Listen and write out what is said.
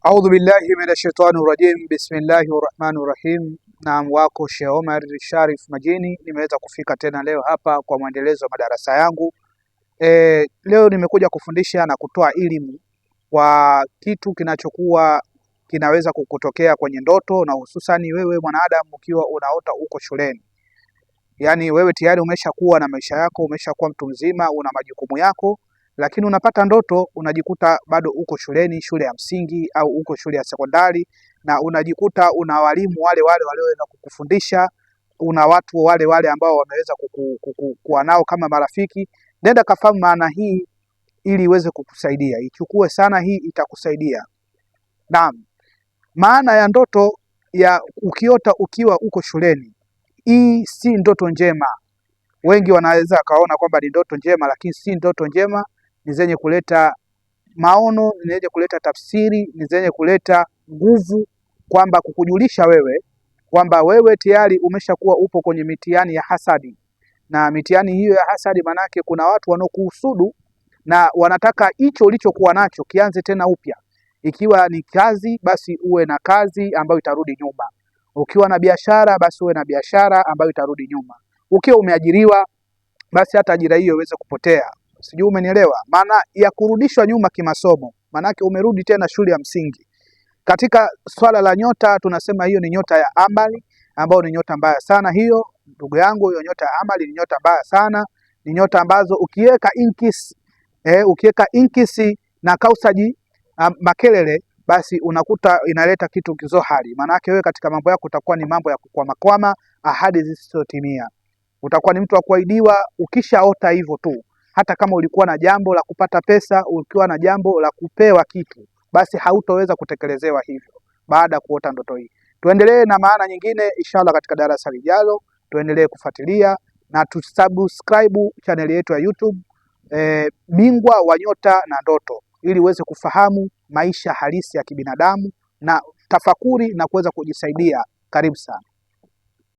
Audhu billahi minashaitani rajim. Bismillahi rahmani rahim. Naam, wako Sheikh Omar Sharif Majini, nimeweza kufika tena leo hapa kwa mwendelezo wa madarasa yangu. Leo nimekuja kufundisha na kutoa elimu kwa kitu kinachokuwa kinaweza kukutokea kwenye ndoto, na hususani wewe mwanadamu ukiwa unaota uko shuleni. Yaani wewe tayari umeshakuwa na maisha yako, umeshakuwa mtu mzima, una majukumu yako, lakini unapata ndoto unajikuta bado uko shuleni, shule ya msingi au uko shule ya sekondari, na unajikuta una walimu wale wale walioweza kukufundisha, una watu wale wale ambao wameweza kuwa nao kama marafiki. Nenda kafahamu maana hii ili iweze kukusaidia. Ichukue sana, hii itakusaidia. Naam, maana ya ndoto ya ukiota ukiwa uko shuleni, hii si ndoto njema. Wengi wanaweza kaona kwamba ni ndoto njema, lakini si ndoto njema. Ni zenye kuleta maono, ni zenye kuleta tafsiri, ni zenye kuleta nguvu, kwamba kukujulisha wewe kwamba wewe tayari umeshakuwa upo kwenye mitihani ya hasadi. Na mitihani hiyo ya hasadi, manake kuna watu wanaokuhusudu na wanataka hicho ulichokuwa nacho kianze tena upya. Ikiwa ni kazi, basi uwe na kazi ambayo itarudi nyuma. Ukiwa na biashara, basi uwe na biashara ambayo itarudi nyuma. Ukiwa umeajiriwa, basi hata ajira hiyo iweze kupotea. Sijui umenielewa maana ya kurudishwa nyuma kimasomo, manake umerudi tena shule ya msingi. Katika swala la nyota, tunasema hiyo ni nyota ya amali, ambayo ni nyota mbaya sana hiyo, ndugu yangu. Hiyo nyota ya amali ni nyota mbaya sana, ni nyota ambazo ukiweka inkisi na kausaji makelele, basi unakuta inaleta kitu kizohari. Manake wewe katika mambo yako utakuwa ni mambo ya kukwama, ahadi zisizotimia. Utakuwa ni mtu wa kuahidiwa. Ukishaota hivyo tu, hata kama ulikuwa na jambo la kupata pesa, ukiwa na jambo la kupewa kitu, basi hautoweza kutekelezewa hivyo baada ya kuota ndoto hii. Tuendelee na maana nyingine inshallah katika darasa lijalo. Tuendelee kufuatilia na tusubscribe channel yetu ya YouTube Bingwa wa Nyota na Ndoto, ili uweze kufahamu maisha halisi ya kibinadamu na tafakuri na kuweza kujisaidia. Karibu sana.